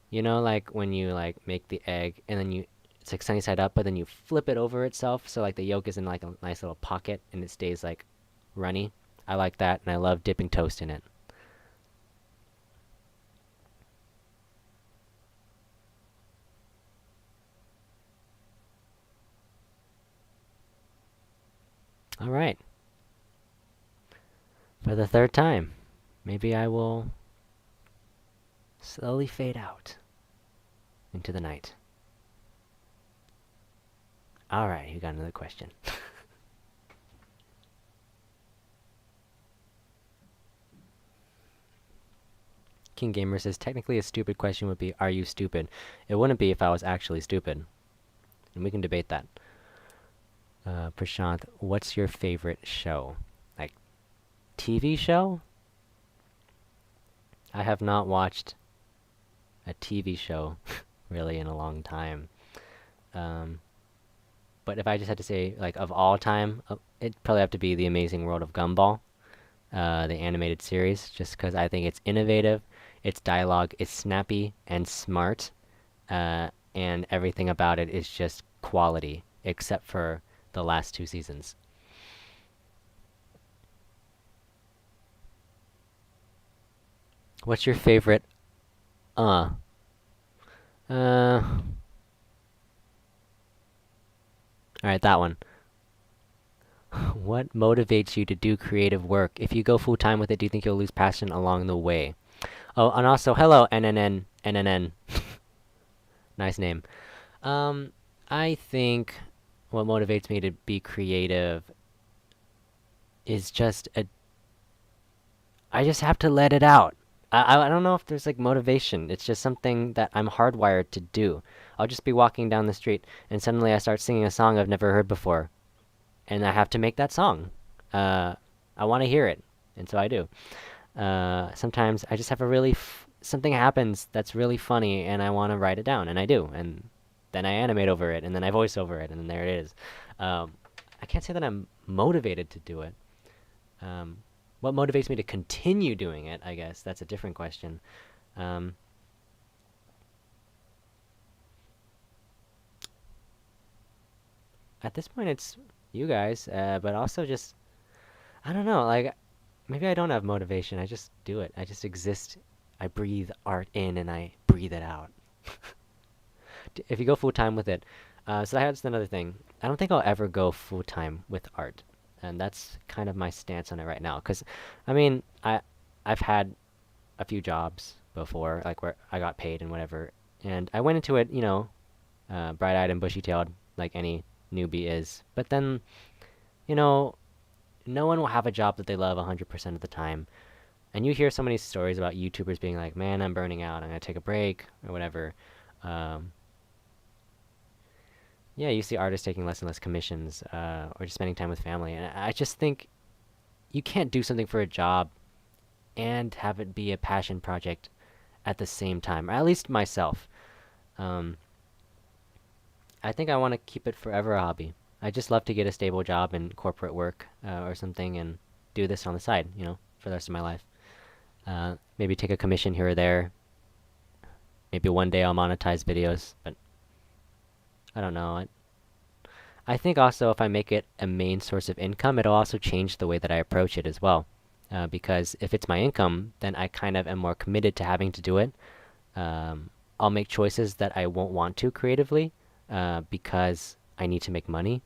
You know, like when you like make the egg and then it's like sunny side up, but then you flip it over itself, so like the yolk is in like a nice little pocket and it stays like runny. I like that, and I love dipping toast in it. All right, for the third time, maybe I will slowly fade out into the night. All right, you got another question. King Gamer says technically a stupid question would be, are you stupid? It wouldn't be if I was actually stupid, and we can debate that. Prashant, what's your favorite show? Like TV show? I have not watched a TV show really in a long time. Um, but if I just had to say, like, of all time, it'd probably have to be The Amazing World of Gumball, the animated series, just because I think it's innovative, its dialogue is snappy and smart, and everything about it is just quality, except for the last two seasons. What's your favorite? Uh, uh. All right, that one. What motivates you to do creative work? If you go full time with it, do you think you'll lose passion along the way? Oh, and also, hello, NNN. Nice name. Um, I think what motivates me to be creative is I just have to let it out. I don't know if there's like motivation. It's just something that I'm hardwired to do. I'll just be walking down the street and suddenly I start singing a song I've never heard before, and I have to make that song. Uh, I want to hear it, and so I do. Sometimes I just have something happens that's really funny, and I want to write it down, and I do, and then I animate over it, and then I voice over it, and then there it is. Um, I can't say that I'm motivated to do it. Um, what motivates me to continue doing it? I guess that's a different question. Um, at this point, it's you guys, but also just I don't know, like maybe I don't have motivation. I just do it. I just exist. I breathe art in and I breathe it out. If you go full time with it, so that's another thing. I don't think I'll ever go full time with art, and that's kind of my stance on it right now. Cause, I mean, I've had a few jobs before, like where I got paid and whatever, and I went into it, bright-eyed and bushy-tailed, like any newbie is. But then, you know, no one will have a job that they love 100% of the time. And you hear so many stories about YouTubers being like, man, I'm burning out, I'm gonna take a break, or whatever. Um, yeah, you see artists taking less and less commissions, or just spending time with family. And I just think you can't do something for a job and have it be a passion project at the same time. Or at least myself. Um, I think I want to keep it forever a hobby. I just love to get a stable job in corporate work or something and do this on the side, for the rest of my life. Maybe take a commission here or there. Maybe one day I'll monetize videos, but I don't know. I think also if I make it a main source of income, it'll also change the way that I approach it as well. Because if it's my income, then I kind of am more committed to having to do it. I'll make choices that I won't want to creatively because I need to make money.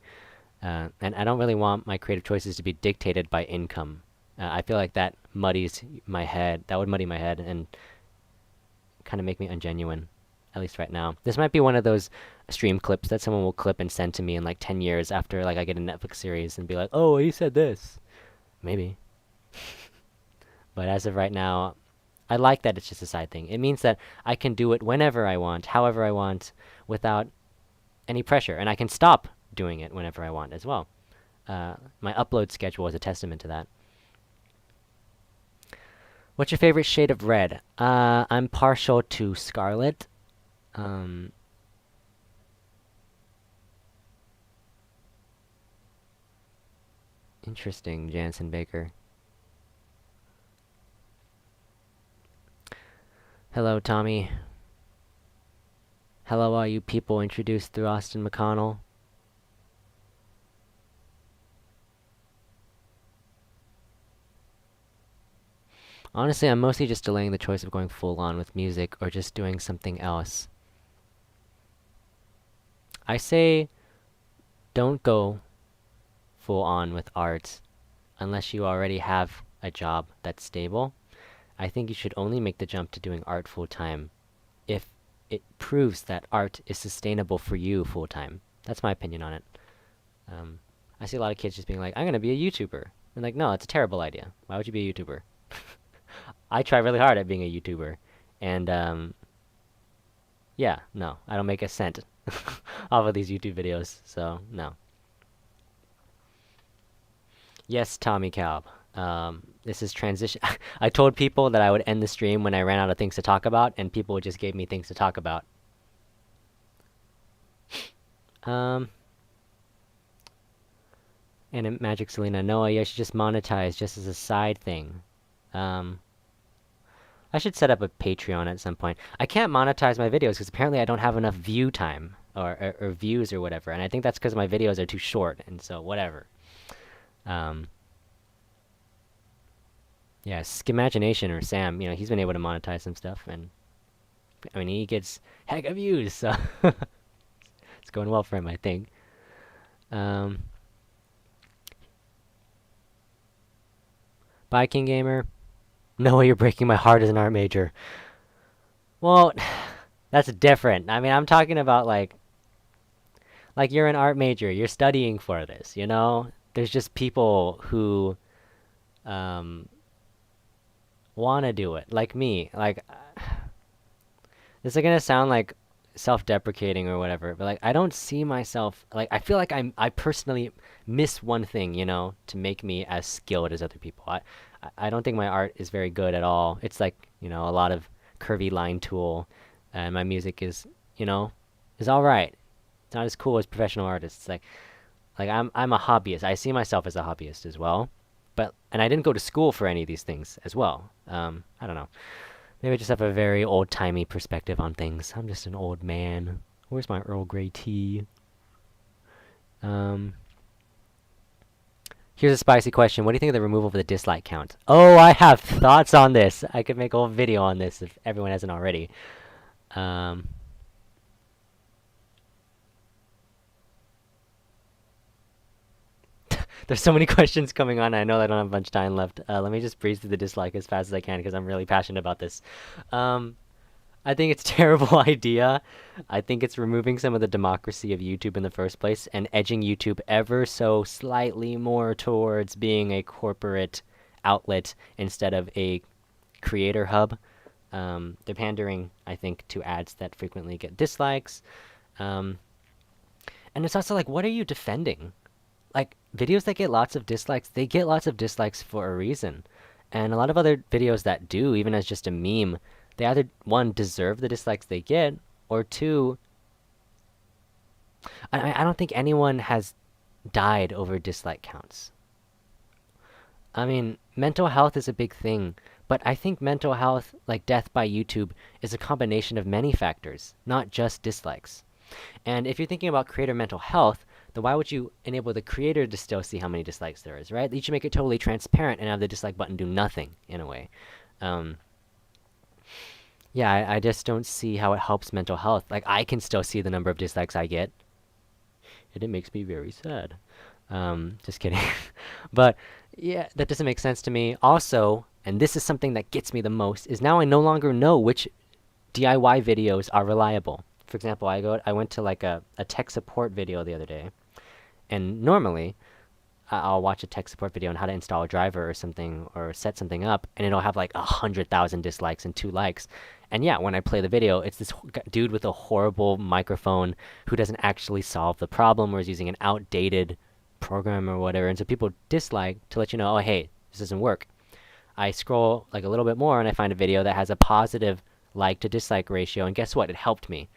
And I don't really want my creative choices to be dictated by income. I feel like that muddies my head. That would muddy my head and kind of make me ungenuine, at least right now. This might be one of those stream clips that someone will clip and send to me in like 10 years after like I get a Netflix series and be like, oh, he said this. Maybe. But as of right now, I like that it's just a side thing. It means that I can do it whenever I want, however I want, without any pressure. And I can stop doing it whenever I want as well. My upload schedule is a testament to that. What's your favorite shade of red? I'm partial to scarlet. Interesting, Jansen Baker. Hello, Tommy. Hello, all you people introduced through Austin McConnell. Honestly, I'm mostly just delaying the choice of going full on with music or just doing something else. I say don't go full on with art unless you already have a job that's stable. I think you should only make the jump to doing art full time if it proves that art is sustainable for you full time. That's my opinion on it. I see a lot of kids just being like, I'm gonna be a YouTuber. I'm like, no, it's a terrible idea. Why would you be a YouTuber? I try really hard at being a YouTuber. And, yeah, no, I don't make a cent off of these YouTube videos, so no. Yes, Tommy Calb. This is transition. I told people that I would end the stream when I ran out of things to talk about, and people just gave me things to talk about. And Magic Selena, no, I should just monetize just as a side thing. I should set up a Patreon at some point. I can't monetize my videos because apparently I don't have enough view time or views or whatever, and I think that's because my videos are too short, and so whatever. Yeah, Skimagination or Sam, he's been able to monetize some stuff, and I mean, he gets heck of views, so it's going well for him, I think. Bye, King Gamer. No way you're breaking my heart as an art major. Well, that's different. I mean, I'm talking about like you're an art major. You're studying for this, There's just people who want to do it, like me. Like, this is gonna sound like self-deprecating or whatever, but like I don't see myself like I feel like I personally miss one thing, to make me as skilled as other people. I don't think my art is very good at all. It's like, a lot of curvy line tool, and my music is all right. It's not as cool as professional artists. Like I'm a hobbyist. I see myself as a hobbyist as well. And I didn't go to school for any of these things as well. I don't know. Maybe I just have a very old-timey perspective on things. I'm just an old man. Where's my Earl Grey tea? Here's a spicy question. What do you think of the removal of the dislike count? Oh, I have thoughts on this. I could make a whole video on this if everyone hasn't already. There's so many questions coming on. I know I don't have much time left. Let me just breeze through the dislike as fast as I can because I'm really passionate about this. I think it's a terrible idea. I think it's removing some of the democracy of YouTube in the first place and edging YouTube ever so slightly more towards being a corporate outlet instead of a creator hub. They're pandering, I think, to ads that frequently get dislikes. And it's also like, what are you defending? Like, videos that get lots of dislikes, they get lots of dislikes for a reason. And a lot of other videos that do, even as just a meme, they either, one, deserve the dislikes they get, or two, I don't think anyone has died over dislike counts. I mean, mental health is a big thing, but I think mental health, like death by YouTube, is a combination of many factors, not just dislikes. And if you're thinking about creator mental health, then why would you enable the creator to still see how many dislikes there is, right? You should make it totally transparent and have the dislike button do nothing, in a way. Um, yeah, I just don't see how it helps mental health. Like, I can still see the number of dislikes I get, and it makes me very sad. Just kidding. But yeah, that doesn't make sense to me. Also, and this is something that gets me the most, is now I no longer know which DIY videos are reliable. For example, I went to like a tech support video the other day, and normally I'll watch a tech support video on how to install a driver or something or set something up, and it'll have like 100,000 dislikes and 2 likes. And yeah, when I play the video, it's this dude with a horrible microphone who doesn't actually solve the problem or is using an outdated program or whatever. And so people dislike to let you know, oh hey, this doesn't work. I scroll like a little bit more and I find a video that has a positive like to dislike ratio, and guess what? It helped me.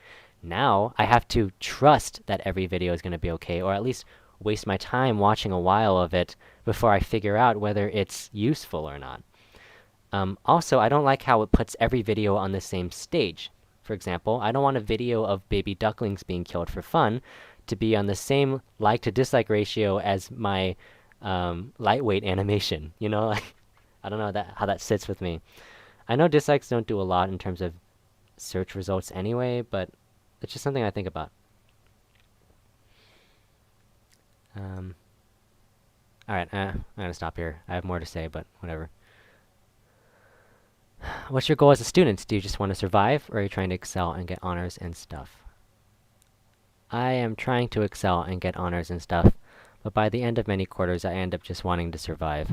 Now I have to trust that every video is going to be okay, or at least waste my time watching a while of it before I figure out whether it's useful or not. Also, I don't like how it puts every video on the same stage. For example, I don't want a video of baby ducklings being killed for fun to be on the same like to dislike ratio as my lightweight animation. You know, like I don't know how that sits with me. I know dislikes don't do a lot in terms of search results anyway, but it's just something I think about. Um, Alright, I'm gonna stop here. I have more to say, but whatever. What's your goal as a student? Do you just want to survive, or are you trying to excel and get honors and stuff? I am trying to excel and get honors and stuff, but by the end of many quarters, I end up just wanting to survive.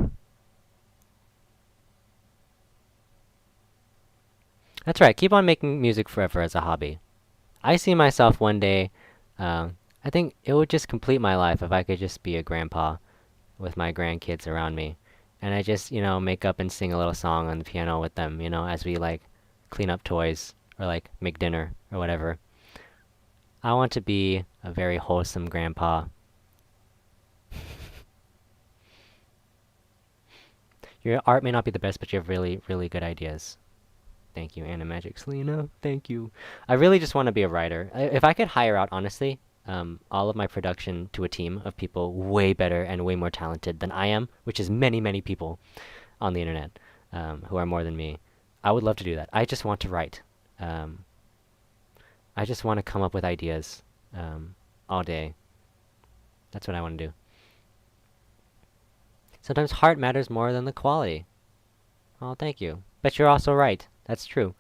That's right, keep on making music forever as a hobby. I see myself one day, I think it would just complete my life if I could just be a grandpa with my grandkids around me. And I just, make up and sing a little song on the piano with them, as we, like, clean up toys or, like, make dinner or whatever. I want to be a very wholesome grandpa. Your art may not be the best, but you have really, really good ideas. Thank you, Anna Magic Selena. Thank you. I really just want to be a writer. If I could hire out, honestly, all of my production to a team of people way better and way more talented than I am, which is many, many people on the internet who are more than me, I would love to do that. I just want to write. I just want to come up with ideas all day. That's what I want to do. Sometimes heart matters more than the quality. Oh, thank you. But you're also right. That's true.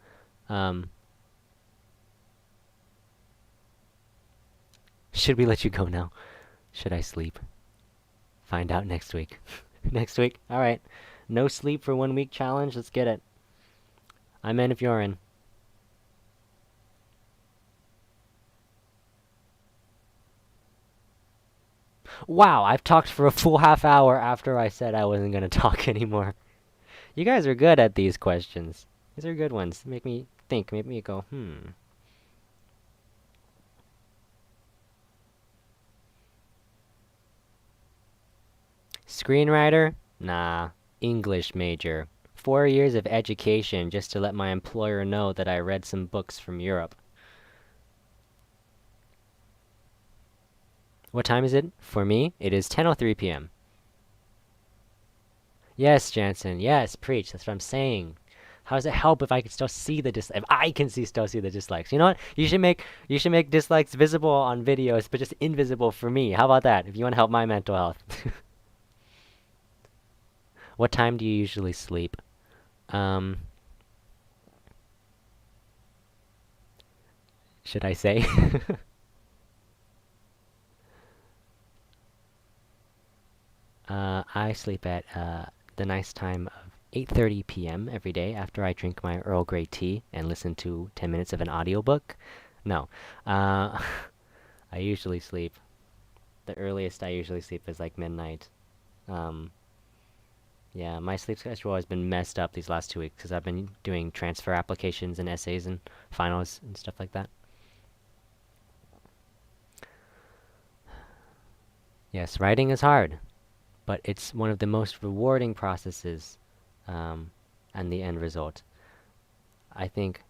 Should we let you go now? Should I sleep? Find out next week. Next week? Alright. No sleep for 1 week challenge? Let's get it. I'm in if you're in. Wow, I've talked for a full half hour after I said I wasn't gonna talk anymore. You guys are good at these questions. These are good ones. Make me think. Make me go, Screenwriter? Nah. English major. 4 years of education just to let my employer know that I read some books from Europe. What time is it? For me, it is 10:03 p.m. Yes, Jansen. Yes, preach. That's what I'm saying. How does it help if I can still see the if I can still see the dislikes? You know what? You should make dislikes visible on videos, but just invisible for me. How about that? If you want to help my mental health. What time do you usually sleep? Should I say? I sleep at the nice time of 8:30 p.m. every day after I drink my Earl Grey tea and listen to 10 minutes of an audiobook. No. I usually sleep. The earliest I usually sleep is like midnight. Um, yeah, my sleep schedule has been messed up these last 2 weeks because I've been doing transfer applications and essays and finals and stuff like that. Yes, writing is hard, but it's one of the most rewarding processes, um, and the end result. I think,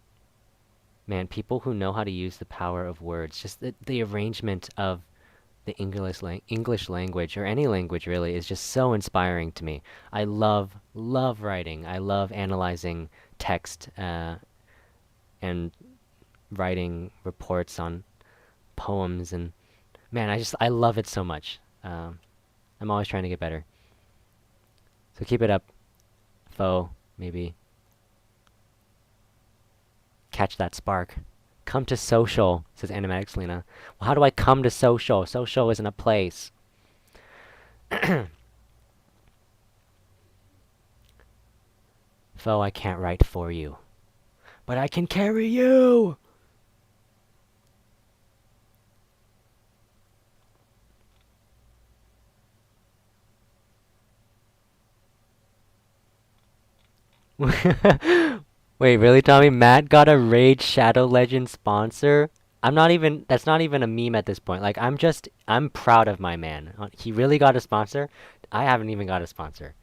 man, people who know how to use the power of words, just the arrangement of the English language or any language really is just so inspiring to me. I love writing. I love analyzing text and writing reports on poems and man, I love it so much. I'm always trying to get better. So keep it up, foe. Maybe catch that spark. Come to social, says Animatic Selena. Well, how do I come to social? Social isn't a place. Foe, I can't write for you. But I can carry you! Wait, really, Tommy? Matt got a Raid Shadow Legend sponsor? That's not even a meme at this point. Like, I'm proud of my man. He really got a sponsor? I haven't even got a sponsor.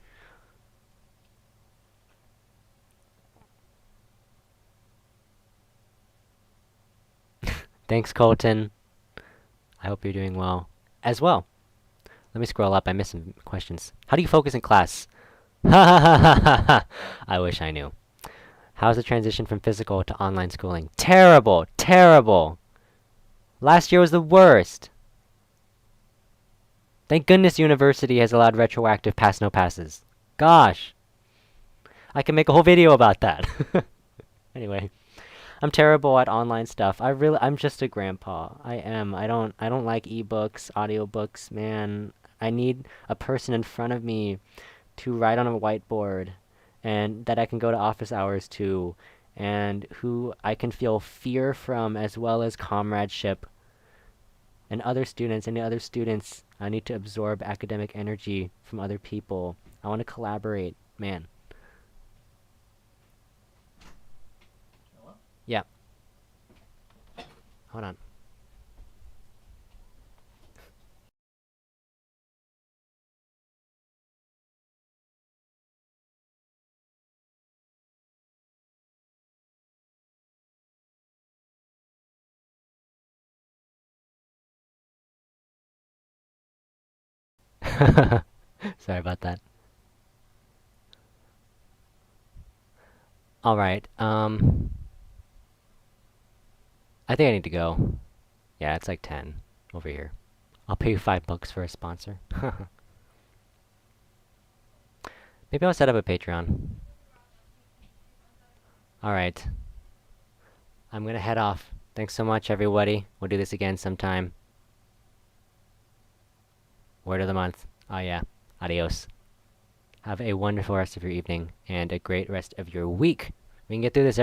Thanks, Colton. I hope you're doing well. As well. Let me scroll up. I missed some questions. How do you focus in class? Ha ha ha ha ha ha! I wish I knew. How's the transition from physical to online schooling? Terrible! Terrible! Last year was the worst! Thank goodness university has allowed retroactive pass no passes. Gosh! I can make a whole video about that. Anyway, I'm terrible at online stuff. I'm just a grandpa. I am. I don't like ebooks, audiobooks, man. I need a person in front of me to write on a whiteboard and that I can go to office hours to and who I can feel fear from as well as comradeship and other students. I need to absorb academic energy from other people. I want to collaborate. Man. Yeah. Hold on. Sorry about that. All right. I think I need to go. Yeah, it's like 10 over here. I'll pay you $5 for a sponsor. Maybe I'll set up a Patreon. All right. I'm gonna head off. Thanks so much, everybody. We'll do this again sometime. Word of the month. Oh yeah. Adios. Have a wonderful rest of your evening and a great rest of your week. We can get through this.